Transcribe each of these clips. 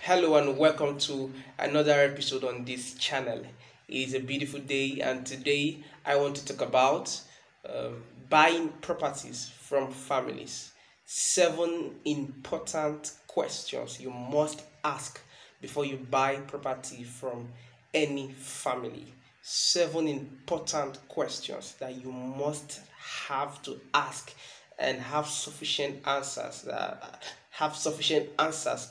Hello and welcome to another episode on this channel. It is a beautiful day, and today I want to talk about buying properties from families. 7 important questions you must ask before you buy property from any family. 7 important questions that you must have to ask and have sufficient answers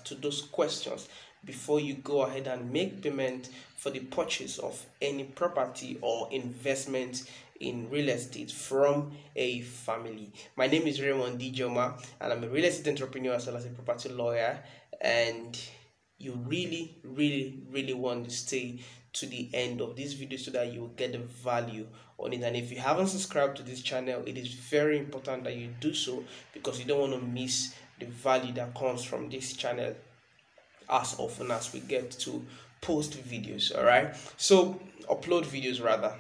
to those questions before you go ahead and make payment for the purchase of any property or investment in real estate from a family. My name is Raymond Ijeomah, and I'm a real estate entrepreneur as well as a property lawyer, and you really want to stay to the end of this video so that you will get the value on it. And if you haven't subscribed to this channel, it is very important that you do so, because you don't want to miss the value that comes from this channel as often as we get to post videos. All right, so upload videos rather.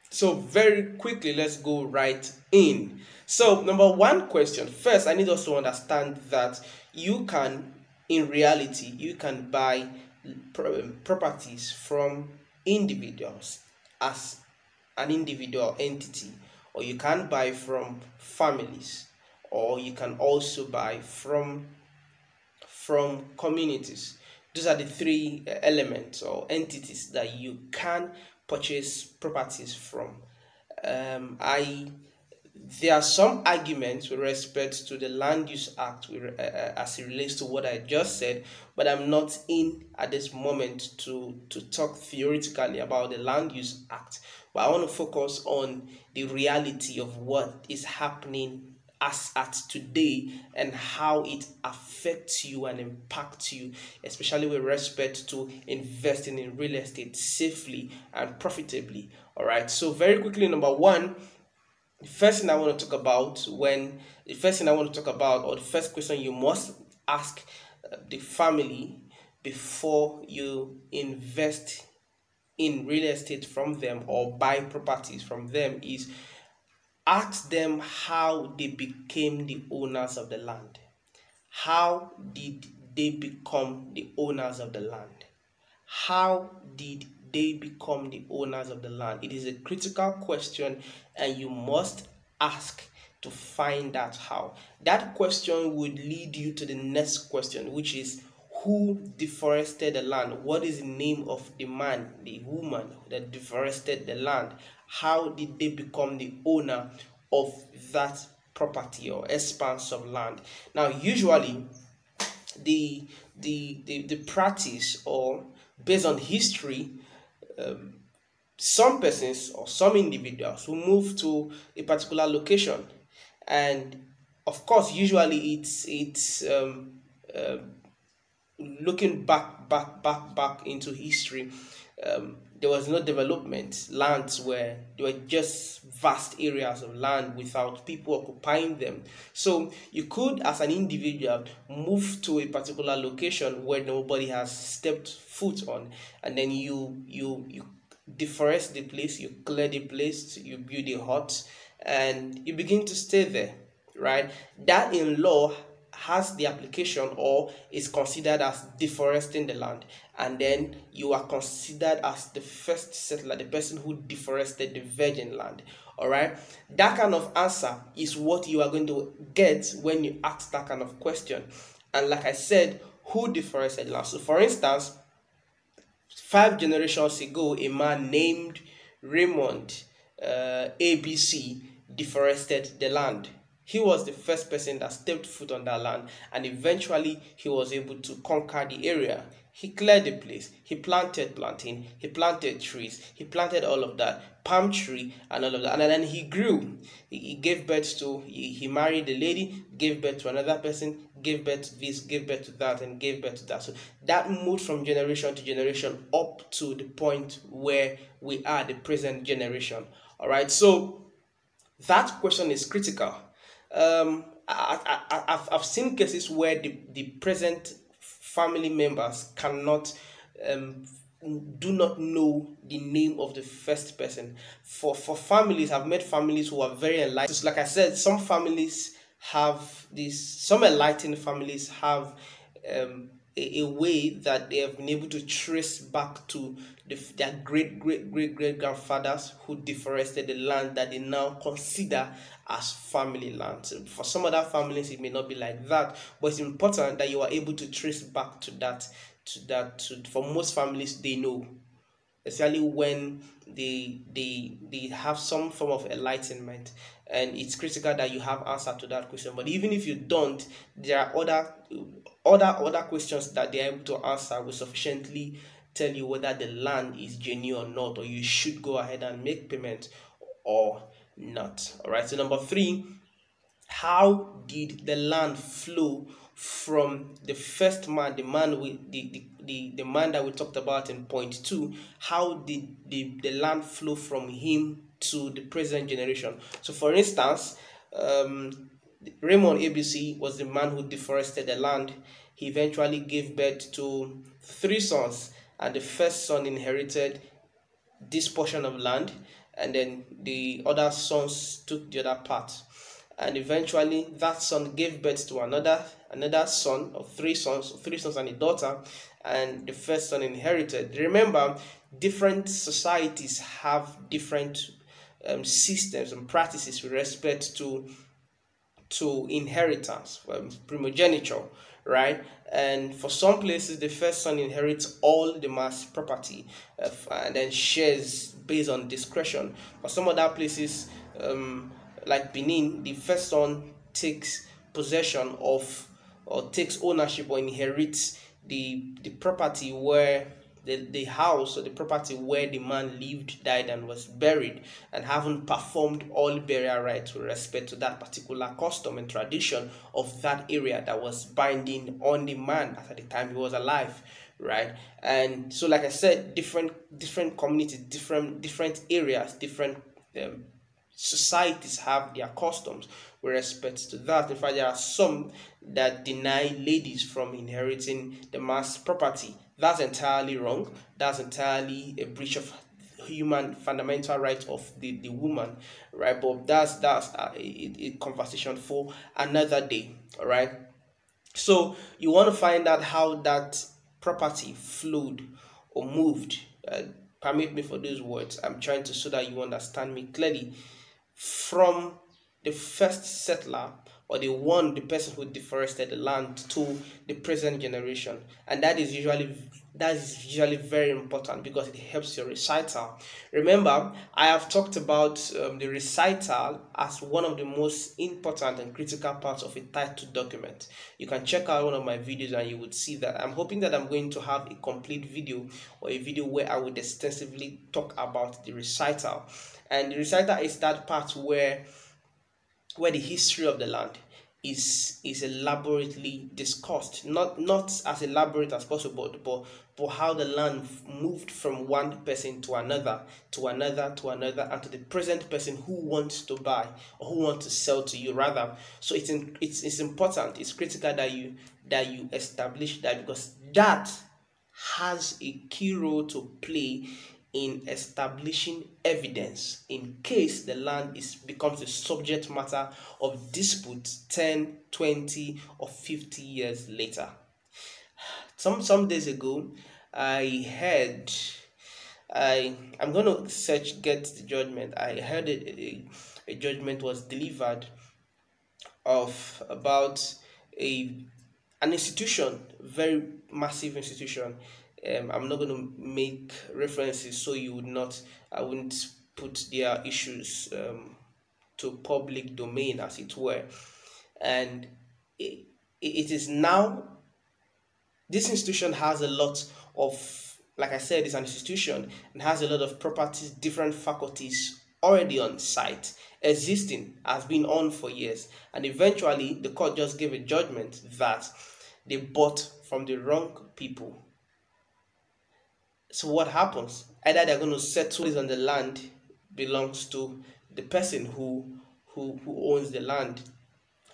So very quickly, let's go right in. So number one question, first I need us to understand that in reality you can buy properties from individuals as an individual entity, or you can buy from families, or you can also buy from communities. Those are the 3 elements or entities that you can purchase properties from. There are some arguments with respect to the Land Use Act as it relates to what I just said, but I'm not in at this moment to talk theoretically about the Land Use Act. But I want to focus on the reality of what is happening as at today and how it affects you and impacts you, especially with respect to investing in real estate safely and profitably. All right, so very quickly, number one, the first thing I want to talk about, or the first question you must ask the family before you invest in real estate from them or buy properties from them is ask them how they became the owners of the land. How did they become the owners of the land? How did they become the owners of the land? It is a critical question, and you must ask to find out how. That question would lead you to the next question, which is who deforested the land? What is the name of the man, the woman that deforested the land? How did they become the owner of that property or expanse of land? Now, usually the practice, or based on history, some persons or some individuals who move to a particular location, and of course usually it's looking back into history, there was no development. There were just vast areas of land without people occupying them. So you could, as an individual, move to a particular location where nobody has stepped foot on, and then you deforest the place, you clear the place, you build a hut, and you begin to stay there, right? That in law has the application, or is considered as deforesting the land, and then you are considered as the first settler, the person who deforested the virgin land. All right, that kind of answer is what you are going to get when you ask that kind of question. And like I said, who deforested land? So for instance, 5 generations ago, a man named Raymond, ABC, deforested the land. He was the first person that stepped foot on that land, and eventually he was able to conquer the area. He cleared the place, he planted plantain, he planted trees, he planted all of that, palm tree and all of that, and then he grew. He gave birth to, he married a lady, gave birth to another person, gave birth to this, gave birth to that, and gave birth to that. So that moved from generation to generation up to the point where we are, the present generation. All right, so that question is critical. I've seen cases where the present family members do not know the name of the first person. For families, I've met families who are very enlightened. So like I said, some enlightened families have a way that they have been able to trace back to their great grandfathers who deforested the land that they now consider as family land. So for some other families, it may not be like that, but it's important that you are able to trace back to that. For most families, they know, especially when they have some form of enlightenment, and it's critical that you have answer to that question. But even if you don't, there are other questions that they are able to answer will sufficiently tell you whether the land is genuine or not, or you should go ahead and make payment or not. All right, so number 3, how did the land flow from the first man, the man with the man that we talked about in point 2? How did the land flow from him to the present generation? So for instance, Raymond ABC was the man who deforested the land. He eventually gave birth to 3 sons, and the first son inherited this portion of land, and then the other sons took the other part. And eventually that son gave birth to another son, or 3 sons and a daughter, and the first son inherited. Remember, different societies have different systems and practices with respect to inheritance, primogeniture, right? And for some places, the first son inherits all the mass property and then shares based on discretion. For some other places, like Benin, the first son takes possession of, or takes ownership or inherits the property where the house or the property where the man lived, died, and was buried, and haven't performed all burial rites with respect to that particular custom and tradition of that area that was binding on the man at the time he was alive, right? And so, like I said, different communities, different areas, different societies have their customs with respect to that. In fact, there are some that deny ladies from inheriting the man's property. That's entirely wrong. That's entirely a breach of human fundamental rights of the woman, right? But that's a conversation for another day. All right, so you want to find out how that property flowed or moved. Permit me for those words. I'm trying to, so that you understand me clearly, from the first settler, or the person who deforested the land, to the present generation. And that is usually very important, because it helps your recital. Remember, I have talked about the recital as one of the most important and critical parts of a title document. You can check out one of my videos and you would see that. I'm hoping that I'm going to have a complete video, or a video where I would extensively talk about the recital. And the recital is that part where the history of the land is elaborately discussed, not as elaborate as possible, but how the land moved from one person to another, and to the present person who wants to buy, or who wants to sell to you rather. So it's important, it's critical that you establish that, because that has a key role to play in establishing evidence in case the land becomes the subject matter of dispute 10, 20, or 50 years later. Some days ago, I heard, I'm going to search get the judgment. I heard a judgment was delivered of about an institution, very massive institution. I'm not going to make references, so I wouldn't put their issues to public domain, as it were. And it is now, this institution has a lot of, like I said, it's an institution and has a lot of properties, different faculties already on site, existing, has been on for years. And eventually the court just gave a judgment that they bought from the wrong people. So what happens? Either they're going to settle on the land belongs to the person who owns the land,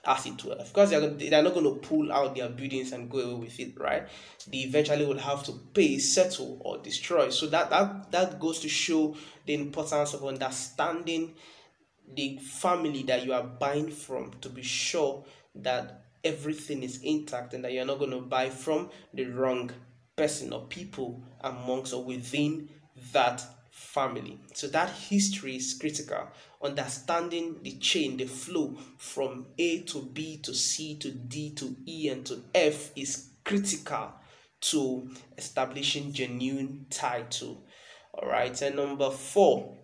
as it were. Of course, they're not going to pull out their buildings and go away with it, right? They eventually will have to pay, settle, or destroy. So that goes to show the importance of understanding the family that you are buying from, to be sure that everything is intact and that you're not going to buy from the wrong person or people amongst or within that family. So that history is critical. Understanding the chain, the flow from A to B to C to D to E and to F is critical to establishing genuine title. All right, and number 4,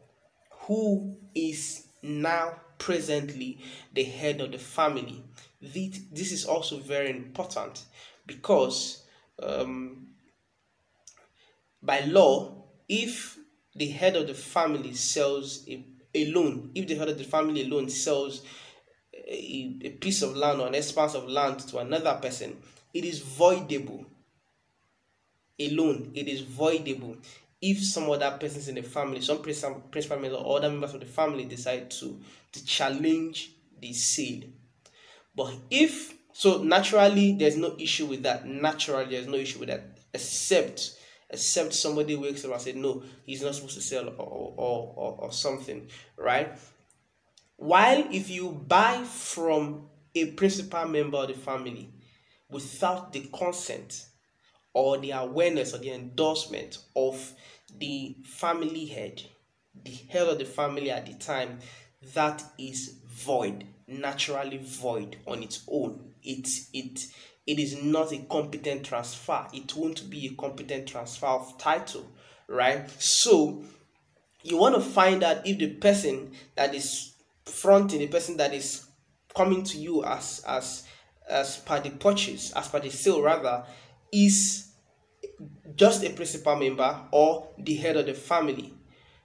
who is now presently the head of the family? This is also very important because by law, if the head of the family sells alone, if the head of the family alone sells a piece of land or an expanse of land to another person, it is voidable. Alone, it is voidable. If some other persons in the family, some principal members or other members of the family decide to challenge the sale. But if so, naturally there's no issue with that. Naturally there's no issue with that, except somebody wakes up and says no, he's not supposed to sell or something, right? While if you buy from a principal member of the family without the consent or the awareness or the endorsement of the family head, the head of the family at the time, that is void, naturally void on its own. It is not a competent transfer. It won't be a competent transfer of title, right? So you want to find out if the person that is fronting, the person that is coming to you as per the purchase, as per the sale rather, is just a principal member or the head of the family,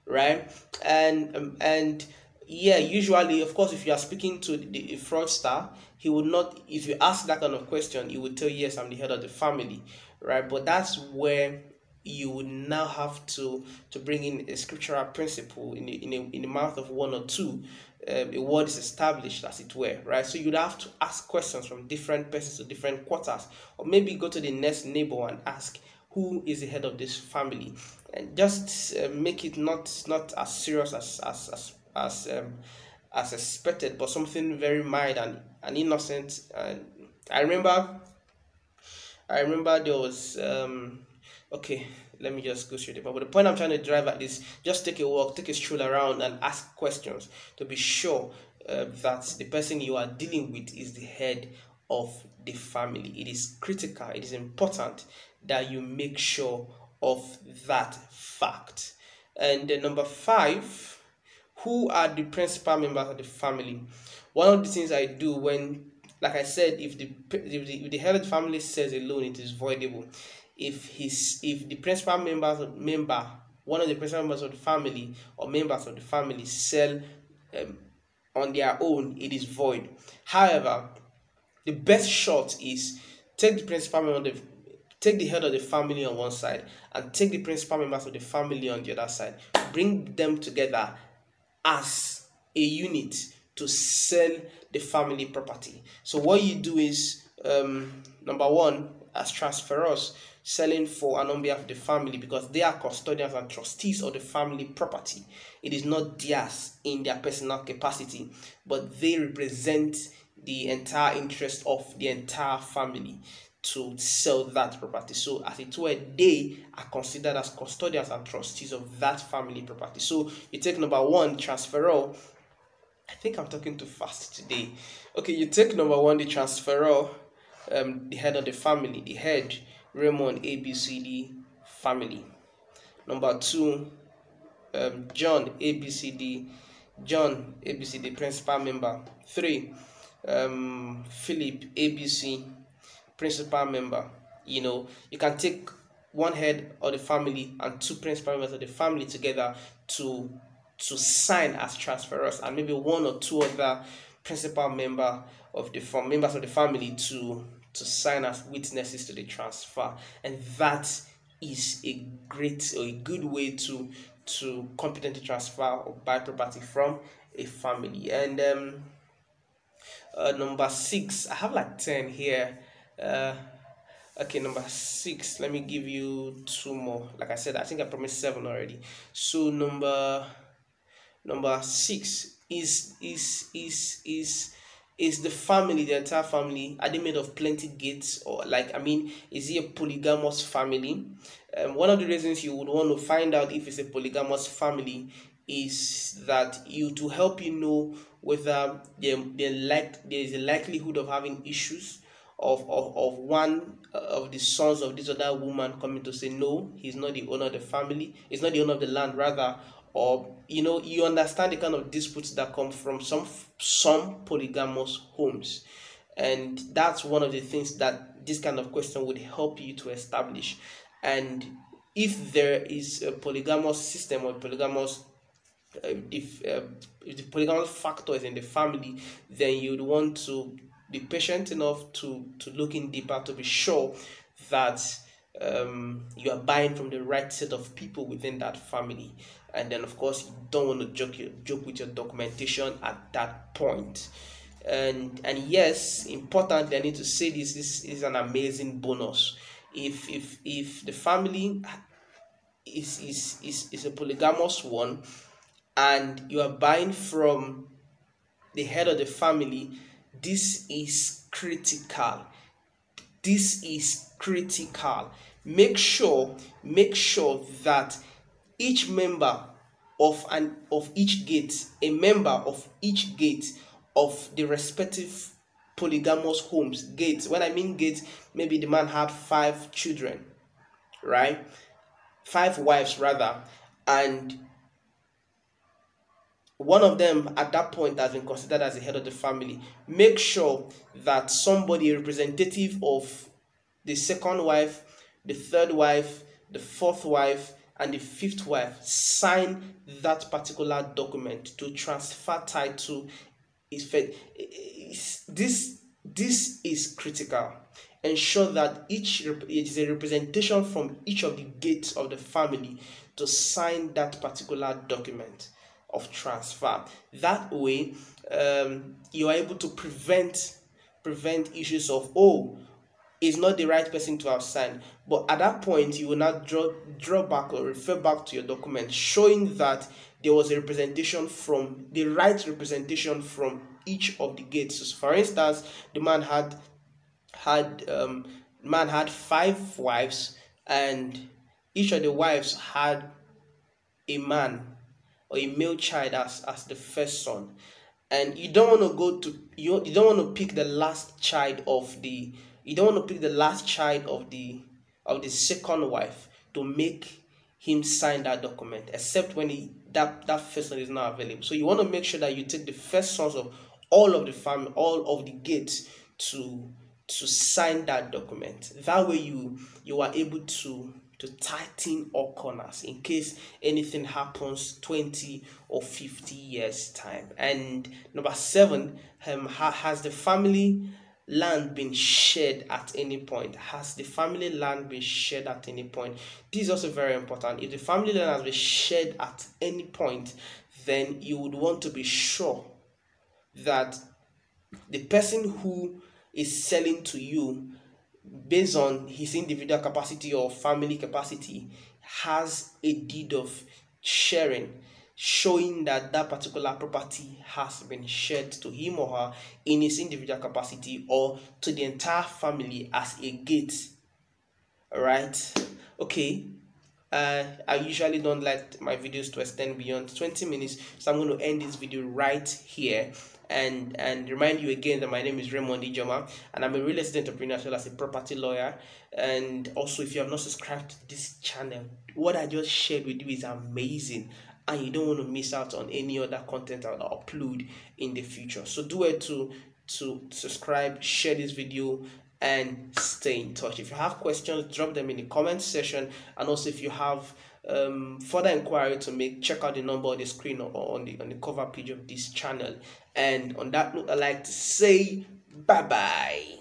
right? And yeah, usually, of course, if you are speaking to the fraudster, he would not, if you ask that kind of question, he would tell you, yes, I'm the head of the family, right? But that's where you would now have to bring in a scriptural principle in the mouth of one or two. A word is established, as it were, right? So you'd have to ask questions from different persons to different quarters, or maybe go to the next neighbor and ask, who is the head of this family? And just make it not as serious as expected, but something very mild and innocent. And I remember there was okay, let me just go straight. But the point I'm trying to drive at is just take a walk, take a stroll around, and ask questions to be sure that the person you are dealing with is the head of the family. It is critical, it is important that you make sure of that fact. And number 5, who are the principal members of the family? One of the things I do when, like I said, if the head of the family says alone, it is voidable. If the principal member, one of the principal members of the family or members of the family sell on their own, it is void. However, the best shot is take the head of the family on one side and take the principal members of the family on the other side. Bring them together as a unit to sell the family property. So what you do is, number 1, as transferors, selling for and on behalf of the family, because they are custodians and trustees of the family property. It is not theirs in their personal capacity, but they represent the entire interest of the entire family to sell that property. So as it were, they are considered as custodians and trustees of that family property. So you take number 1, transferor. I think I'm talking too fast today. Okay, you take number 1, the transferor, the head of the family, the head, Raymond, ABCD family. Number 2, John, ABCD, principal member. 3, Philip, ABC, principal member. You can take one head of the family and 2 principal members of the family together to sign as transferors, and maybe 1 or 2 other principal members of the family to sign as witnesses to the transfer. And that is a great or a good way to competently transfer or buy property from a family. And number 6, I have like 10 here. Okay, number 6, let me give you 2 more. Like I said, I think I promised 7 already. So number 6 is Is the family, the entire family, are they made of plenty gates, or like, I mean, is it a polygamous family? One of the reasons you would want to find out if it's a polygamous family is that to help you know whether there is a likelihood of having issues of one of the sons of this other woman coming to say no, he's not the owner of the family, he's not the owner of the land rather, or you understand the kind of disputes that come from some polygamous homes. And that's one of the things that this kind of question would help you to establish. And if there is a polygamous system, or polygamous if the polygamous factor is in the family, then you'd want to be patient enough to look in deeper to be sure that you are buying from the right set of people within that family. And then of course you don't want to joke with your documentation at that point. And yes, importantly, I need to say this is an amazing bonus. If the family is a polygamous one, and you are buying from the head of the family, this is critical. This is critical. Make sure that each member of each gate, a member of each gate of the respective polygamous homes, gates. When I mean gates, maybe the man had 5 children, right? 5 wives rather, and one of them at that point has been considered as the head of the family. Make sure that somebody, a representative of the second wife, the third wife, the fourth wife, and the fifth wife, sign that particular document to transfer title. This is critical. Ensure that it is a representation from each of the gates of the family to sign that particular document of transfer. That way you are able to prevent issues of, oh, is not the right person to have signed. But at that point you will now draw back or refer back to your document showing that there was a representation from the right representation from each of the gates. So for instance, the man had 5 wives, and each of the wives had a man or a male child as the first son, and you don't want to you don't want to pick the last child of the second wife to make him sign that document, except when that first son is not available. So you want to make sure that you take the first sons of all of the family, all of the gates to sign that document. That way you are able to tighten all corners in case anything happens 20 or 50 years time. And number 7, has the family land been shared at any point? Has the family land been shared at any point? This is also very important. If the family land has been shared at any point, then you would want to be sure that the person who is selling to you, based on his individual capacity or family capacity, has a deed of sharing showing that that particular property has been shared to him or her in his individual capacity or to the entire family as a gate. All right, okay. I usually don't like my videos to extend beyond 20 minutes, so I'm going to end this video right here and remind you again that my name is Raymond Ijeomah, and I'm a real estate entrepreneur as well as a property lawyer. And also, if you have not subscribed to this channel, what I just shared with you is amazing, and you don't want to miss out on any other content I'll upload in the future. So do it to subscribe, share this video, and stay in touch. If you have questions, drop them in the comment section. And also, if you have further inquiry to make, check out the number on the screen or on the cover page of this channel. And on that note, I'd like to say bye bye.